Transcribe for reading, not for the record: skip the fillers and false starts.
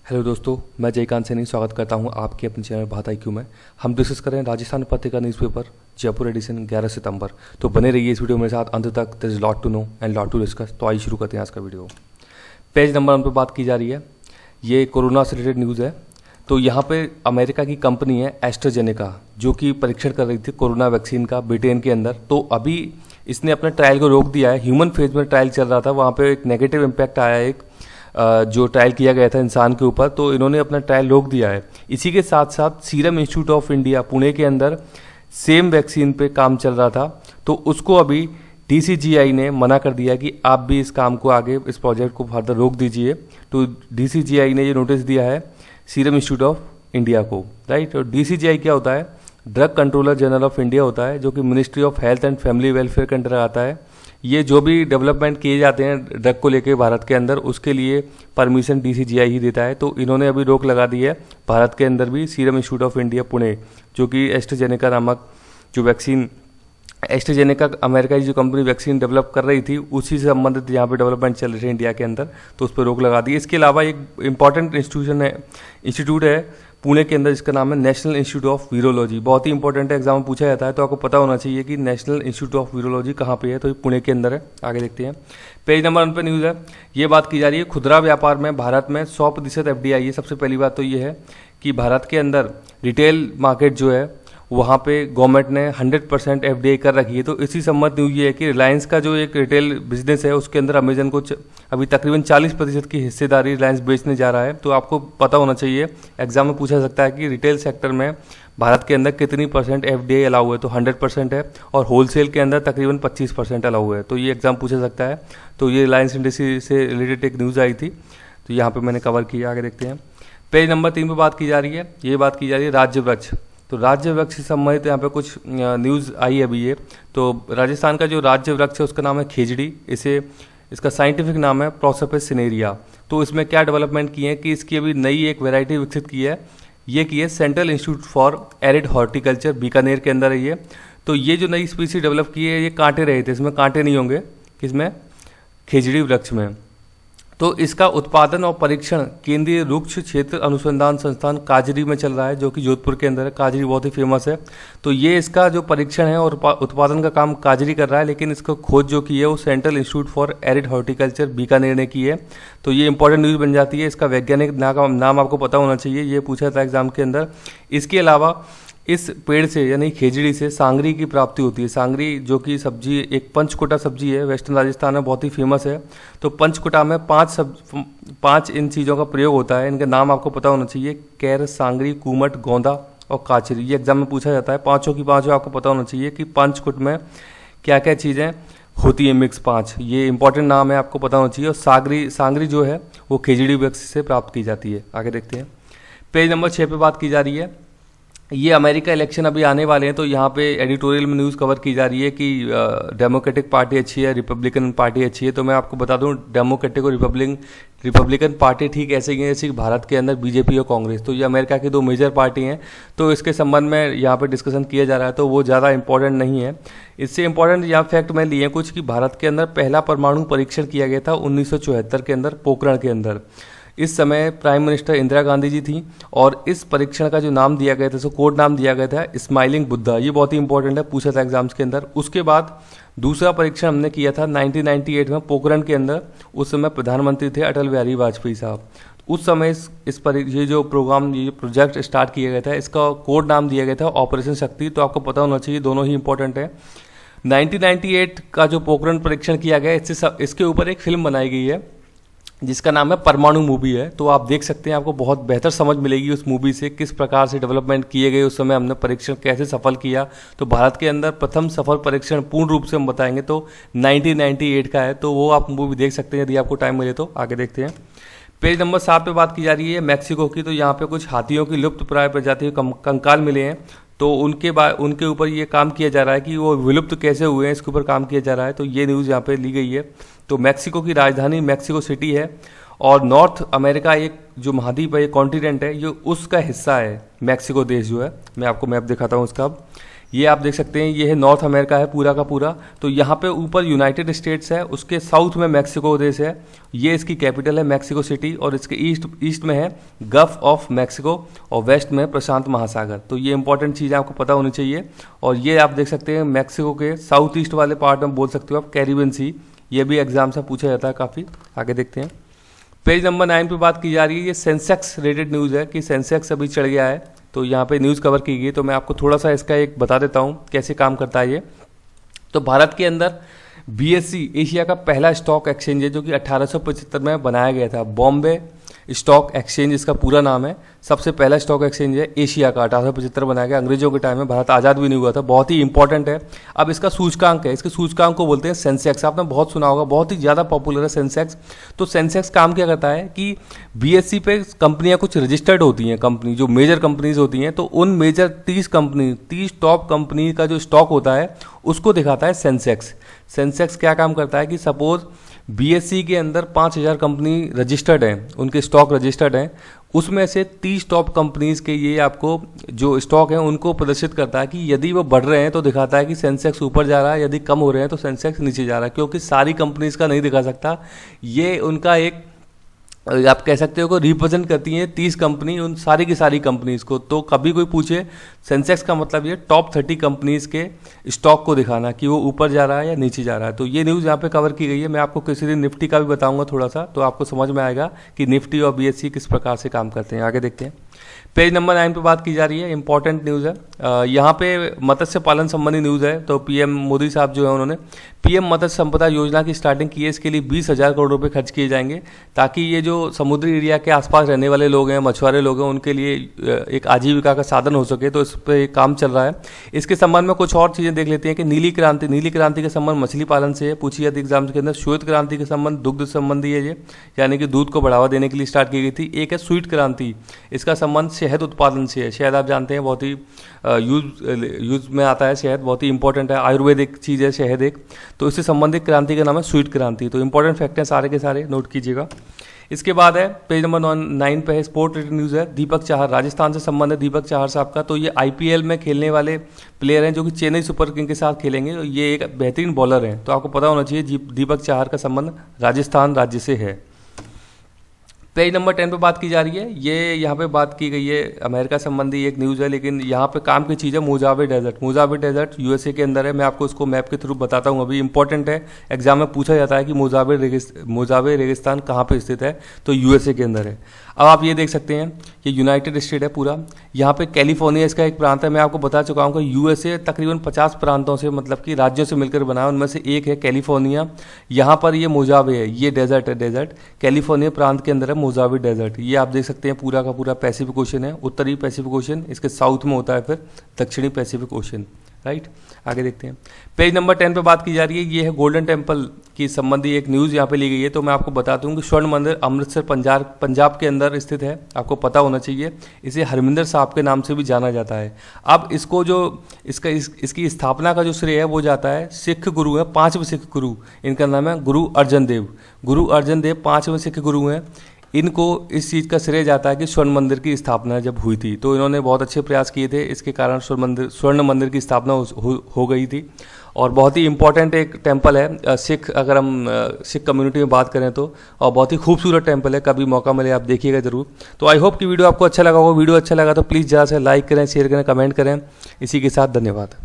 Hello दोस्तों, मैं जयकांत सैनी स्वागत करता हूं आपके अपने चैनल बात IQ में। हम डिस्कस कर रहे हैं राजस्थान पत्रिका न्यूज़पेपर जयपुर एडिशन 11 सितंबर। तो बने रहिए इस वीडियो मेरे साथ अंत तक। There is lot to know and lot to discuss. तो आइए शुरू करते हैं आज का वीडियो। पेज नंबर 1 पर बात की जा रही है, ये कोरोना से रिलेटेड न्यूज़ है। तो यहाँ पे अमेरिका की कंपनी है एस्ट्राजेनेका, जो कि परीक्षण कर रही थी कोरोना वैक्सीन का ब्रिटेन के अंदर। तो अभी इसने अपने ट्रायल को रोक दिया है। ह्यूमन फेज में ट्रायल चल रहा था, वहाँ पे एक नेगेटिव इम्पैक्ट आया है, एक जो ट्रायल किया गया था इंसान के ऊपर, तो इन्होंने अपना ट्रायल रोक दिया है। इसी के साथ साथ serum institute of India Pune के अंदर सेम वैक्सीन पे काम चल रहा था, तो उसको अभी DCGI ने मना कर दिया कि आप भी इस काम को आगे, इस प्रोजेक्ट को फर्दर रोक दीजिए। तो DCGI ने ये नोटिस दिया है सीरम इंस्टीट्यूट ऑफ इंडिया को, राइट। और DCGI क्या होता है? Drug controller general of India होता है, जो कि ministry of health and family welfare के अंडर आता है। ये जो भी डेवलपमेंट किए जाते हैं ड्रग को लेके भारत के अंदर, उसके लिए परमिशन DCGI ही देता है। तो इन्होंने अभी रोक लगा दी है भारत के अंदर भी serum institute of India Pune, जो कि एस्ट्राजेनेका नामक जो वैक्सीन, एस्ट्राजेनेका अमेरिका की जो कंपनी वैक्सीन डेवलप कर रही थी, उसी से संबंधित यहाँ पे डेवलपमेंट चल रही है इंडिया के अंदर, तो उस पर रोक लगा दी। इसके अलावा एक इंपॉर्टेंट इंस्टीट्यूट है पुणे के अंदर, जिसका नाम है नेशनल इंस्टीट्यूट ऑफ वीरोलॉजी। बहुत ही इंपॉर्टेंट है, एग्जाम में पूछा जाता है, तो आपको पता होना चाहिए कि नेशनल इंस्टीट्यूट ऑफ वीरोलॉजी कहाँ पे है। तो ये पुणे के अंदर है। आगे देखते हैं, पेज नंबर 1 पे न्यूज़ है। ये बात की जा रही है खुदरा व्यापार में भारत में 100% FDI है। सबसे पहली बात तो ये है कि भारत के अंदर रिटेल मार्केट जो है, वहाँ पे गवर्नमेंट ने 100% FDI कर रखी है। तो इसी संबंध न्यूज़ ये है कि रिलायंस का जो एक रिटेल बिजनेस है, उसके अंदर अमेजन को अभी तकरीबन 40% की हिस्सेदारी रिलायंस बेचने जा रहा है। तो आपको पता होना चाहिए, एग्जाम में पूछा सकता है कि रिटेल सेक्टर में भारत के अंदर कितनी % FDI अलाउ है। तो 100% है, और होलसेल के अंदर तकरीबन 25% अलाउ है। तो ये एग्जाम पूछा सकता है। तो ये रिलायंस इंडस्ट्री से रिलेटेड एक न्यूज़ आई थी, तो यहाँ पर मैंने कवर किया। आगे देखते हैं, पेज नंबर 3 पर बात की जा रही है। ये बात की जा रही है राज्य वृक्ष। तो राज्य वृक्ष से संबंधित यहाँ पे कुछ न्यूज़ आई है अभी ये। तो राजस्थान का जो राज्य वृक्ष है उसका नाम है खेजड़ी। इसका साइंटिफिक नाम है प्रोसोपिस सिनेरिया। तो इसमें क्या डेवलपमेंट किए हैं कि इसकी अभी नई एक वैरायटी विकसित की है। ये की है central institute for arid horticulture, Bikaner के अंदर है ये। तो ये जो नई स्पीसी डेवलप की है, ये कांटे रहे थे, इसमें कांटे नहीं होंगे, किसमें? खेजड़ी वृक्ष में। तो इसका उत्पादन और परीक्षण केंद्रीय वृक्ष क्षेत्र अनुसंधान संस्थान काजरी में चल रहा है, जो कि जोधपुर के अंदर है। काजरी बहुत ही फेमस है। तो ये इसका जो परीक्षण है और उत्पादन का काम काजरी कर रहा है, लेकिन इसको खोज जो की है वो central institute for arid horticulture Bikaner ने की है। तो ये इंपॉर्टेंट न्यूज़ बन जाती है। इसका वैज्ञानिक नाम आपको पता होना चाहिए, ये पूछा था एग्जाम के अंदर। इसके अलावा इस पेड़ से यानी खेजड़ी से सांगरी की प्राप्ति होती है। सांगरी जो कि सब्जी, एक पंचकुटा सब्जी है, वेस्टर्न राजस्थान में बहुत ही फेमस है। तो पंचकुटा में 5 इन चीज़ों का प्रयोग होता है। इनके नाम आपको पता होना चाहिए, कैर, सांगरी, कूमट, गोंदा और काचरी। ये एग्जाम में पूछा जाता है। पाँचों की पाँचों आपको पता होना चाहिए कि पंचकुट में क्या क्या चीज़ें होती है, मिक्स 5। ये इंपॉर्टेंट नाम है, आपको पता होना चाहिए। और सांगरी जो है वो खेजड़ी वृक्ष से प्राप्त की जाती है। आगे देखते हैं, पेज नंबर 6 पे बात की जा रही है। ये अमेरिका इलेक्शन अभी आने वाले हैं, तो यहाँ पे एडिटोरियल में न्यूज़ कवर की जा रही है कि डेमोक्रेटिक पार्टी अच्छी है, रिपब्लिकन पार्टी अच्छी है। तो मैं आपको बता दूं, डेमोक्रेटिक और रिपब्लिकन पार्टी ठीक ऐसे ही है जैसे कि भारत के अंदर BJP और कांग्रेस। तो ये अमेरिका की 2 मेजर पार्टी हैं। तो इसके संबंध में यहाँ पे डिस्कशन किया जा रहा है, तो वो ज़्यादा इंपॉर्टेंट नहीं है। इससे इंपॉर्टेंट यहाँ फैक्ट मैं लिए कुछ कि भारत के अंदर पहला परमाणु परीक्षण किया गया था 1974 के अंदर, पोखरण के अंदर। इस समय प्राइम मिनिस्टर इंदिरा गांधी जी थी, और इस परीक्षण का जो नाम दिया गया था, इसको कोड नाम दिया गया था स्माइलिंग बुद्धा। ये बहुत ही इंपॉर्टेंट है, पूछा था एग्जाम्स के अंदर। उसके बाद दूसरा परीक्षण हमने किया था 1998 में पोखरण के अंदर। उस समय प्रधानमंत्री थे अटल बिहारी वाजपेयी साहब। उस समय ये जो प्रोजेक्ट स्टार्ट किया गया था, इसका कोड नाम दिया गया था ऑपरेशन शक्ति। तो आपको पता होना चाहिए, दोनों ही इंपॉर्टेंट है। 1998 का जो पोखरण परीक्षण किया गया, इसके ऊपर एक फिल्म बनाई गई है जिसका नाम है परमाणु मूवी है। तो आप देख सकते हैं, आपको बहुत बेहतर समझ मिलेगी उस मूवी से, किस प्रकार से डेवलपमेंट किए गए, उस समय हमने परीक्षण कैसे सफल किया। तो भारत के अंदर प्रथम सफल परीक्षण पूर्ण रूप से हम बताएंगे तो 1998 का है। तो वो आप मूवी देख सकते हैं यदि आपको टाइम मिले तो। आगे देखते हैं, पेज नंबर 7 पे बात की जा रही है मैक्सिको की। तो यहाँ पे कुछ हाथियों की लुप्त प्राय प्रजाति के कंकाल मिले हैं। तो उनके ऊपर ये काम किया जा रहा है कि वो विलुप्त कैसे हुए हैं, इसके ऊपर काम किया जा रहा है। तो ये न्यूज़ यहाँ पे ली गई है। तो मैक्सिको की राजधानी मैक्सिको सिटी है, और नॉर्थ अमेरिका एक जो महाद्वीप है, ये कॉन्टिनेंट है, ये उसका हिस्सा है। मैक्सिको देश जो है, मैं आपको मैप दिखाता हूँ उसका। ये आप देख सकते हैं, ये है नॉर्थ अमेरिका है पूरा का पूरा। तो यहाँ पे ऊपर यूनाइटेड स्टेट्स है, उसके साउथ में मैक्सिको देश है, ये इसकी कैपिटल है मैक्सिको सिटी, और इसके ईस्ट में है गल्फ ऑफ मैक्सिको, और वेस्ट में प्रशांत महासागर। तो ये इंपॉर्टेंट चीज़ें आपको पता होनी चाहिए। और ये आप देख सकते हैं मैक्सिको के साउथ ईस्ट वाले पार्ट में बोल सकते हो आप कैरिबियन सी। ये भी एग्जाम से पूछा जाता है काफ़ी। आगे देखते हैं, पेज नंबर 9 पे बात की जा रही है। ये सेंसेक्स रिलेटेड न्यूज़ है कि सेंसेक्स अभी चढ़ गया है, तो यहाँ पे न्यूज़ कवर की गई। तो मैं आपको थोड़ा सा इसका एक बता देता हूँ कैसे काम करता है ये। तो भारत के अंदर BSE एशिया का पहला स्टॉक एक्सचेंज है, जो कि 1875 में बनाया गया था। बॉम्बे स्टॉक एक्सचेंज इसका पूरा नाम है। सबसे पहला स्टॉक एक्सचेंज है एशिया का, 1875 बनाया गया। अंग्रेजों के टाइम में, भारत आज़ाद भी नहीं हुआ था। बहुत ही इंपॉर्टेंट है। अब इसका सूचकांक है, इसके सूचकांक को बोलते हैं सेंसेक्स। आपने बहुत सुना होगा, बहुत ही ज़्यादा पॉपुलर है सेंसेक्स। तो सेंसेक्स काम क्या करता है कि BSE पे कंपनियां कुछ रजिस्टर्ड होती हैं, कंपनी जो मेजर कंपनीज होती हैं, तो उन मेजर 30 टॉप कंपनी का जो स्टॉक होता है उसको दिखाता है सेंसेक्स। सेंसेक्स क्या काम करता है कि सपोज BSE के अंदर 5000 कंपनी रजिस्टर्ड हैं, उनके स्टॉक रजिस्टर्ड हैं, उसमें से 30 टॉप कंपनीज के ये आपको जो स्टॉक हैं उनको प्रदर्शित करता है कि यदि वो बढ़ रहे हैं तो दिखाता है कि सेंसेक्स ऊपर जा रहा है, यदि कम हो रहे हैं तो सेंसेक्स नीचे जा रहा है। क्योंकि सारी कंपनीज का नहीं दिखा सकता, ये उनका एक आप कह सकते हो को रिप्रेजेंट करती हैं 30 कंपनी, उन सारी की सारी कंपनीज को। तो कभी कोई पूछे सेंसेक्स का मतलब ये टॉप 30 कंपनीज के स्टॉक को दिखाना कि वो ऊपर जा रहा है या नीचे जा रहा है। तो ये न्यूज़ यहाँ पे कवर की गई है। मैं आपको किसी दिन निफ्टी का भी बताऊंगा थोड़ा सा, तो आपको समझ में आएगा कि निफ्टी और BSE किस प्रकार से काम करते हैं। आगे देखते हैं, पेज नंबर 9 पे बात की जा रही है। इंपॉर्टेंट न्यूज़ है यहाँ पे, मत्स्य पालन संबंधी न्यूज़ है। तो PM मोदी साहब जो है उन्होंने PM मत्स्य संपदा योजना की स्टार्टिंग की है। इसके लिए 20,000 करोड़ रुपए खर्च किए जाएंगे, ताकि ये जो समुद्री एरिया के आसपास रहने वाले लोग हैं, मछुआरे लोग हैं, उनके लिए एक आजीविका का साधन हो सके। तो इस पर काम चल रहा है। इसके संबंध में कुछ और चीज़ें देख लेते हैं कि नीली क्रांति के संबंध मछली पालन से है, पूछी जाती एग्जाम्स के अंदर। श्वेत क्रांति के संबंध दुग्ध संबंधी है ये, यानी कि दूध को बढ़ावा देने के लिए स्टार्ट की गई थी। एक है स्वीट क्रांति, इसका संबंध शहद उत्पादन से है। शहद आप जानते हैं बहुत ही यूज में आता है, शहद बहुत ही इंपॉर्टेंट है, आयुर्वेदिक चीज़ है शहद एक। तो इससे संबंधित क्रांति का नाम है स्वीट क्रांति। तो इंपॉर्टेंट फैक्ट हैं सारे के सारे, नोट कीजिएगा। इसके बाद है पेज नंबर 9 पे है स्पोर्ट रिलेटेड न्यूज़ है। दीपक चाहर, राजस्थान से संबंध है दीपक चाहर साहब का। तो ये IPL में खेलने वाले प्लेयर हैं जो कि चेन्नई सुपर किंग के साथ खेलेंगे। ये एक बेहतरीन बॉलर हैं, तो आपको पता होना चाहिए दीपक चाहर का संबंध राजस्थान राज्य से है। पेज नंबर 10 पे बात की जा रही है। ये यहाँ पे बात की गई है अमेरिका संबंधी एक न्यूज़ है, लेकिन यहाँ पे काम की चीज़ है मोजावे डेजर्ट USA के अंदर है। मैं आपको इसको मैप के थ्रू बताता हूँ, अभी इंपॉर्टेंट है, एग्जाम में पूछा जाता है कि मोजावे रेगिस्तान कहाँ पे स्थित है, तो USA के अंदर है। अब आप ये देख सकते हैं कि यूनाइटेड स्टेट है पूरा। यहाँ पे कैलिफोर्निया इसका एक प्रांत है। मैं आपको बता चुका हूँ कि USA तकरीबन 50 प्रांतों से, मतलब कि राज्यों से मिलकर बना है, उनमें से एक है कैलिफोर्निया। यहाँ पर ये मोजावे है, ये डेजर्ट है, डेजर्ट कैलिफोर्निया प्रांत के अंदर है मोजावे डेजर्ट। ये आप देख सकते हैं पूरा का पूरा पैसिफिक ओशन है, उत्तरी पैसिफिक ओशन, इसके साउथ में होता है फिर दक्षिणी पैसिफिक ओशन, राइट। आगे देखते हैं, पेज नंबर 10 पे बात की जा रही है। ये है गोल्डन टेम्पल की संबंधी एक न्यूज़ यहाँ पे ली गई है। तो मैं आपको बताता हूँ कि स्वर्ण मंदिर अमृतसर पंजाब के अंदर स्थित है, आपको पता होना चाहिए। इसे हरमिंदर साहब के नाम से भी जाना जाता है। अब इसको जो इसकी स्थापना का जो श्रेय है वो जाता है सिख गुरु है, 5वें सिख गुरु, इनका नाम है गुरु अर्जन देव 5वें सिख गुरु हैं। इनको इस चीज़ का श्रेय जाता है कि स्वर्ण मंदिर की स्थापना जब हुई थी, तो इन्होंने बहुत अच्छे प्रयास किए थे, इसके कारण स्वर्ण मंदिर की स्थापना हो गई थी। और बहुत ही इंपॉर्टेंट एक टेम्पल है सिख, अगर हम सिख कम्युनिटी में बात करें तो, और बहुत ही खूबसूरत टेम्पल है। कभी मौका मिले आप देखिएगा जरूर। तो आई होप कि वीडियो आपको अच्छा लगा होगा। वीडियो अच्छा लगा तो प्लीज़ ज़्यादा से लाइक करें, शेयर करें, कमेंट करें। इसी के साथ धन्यवाद।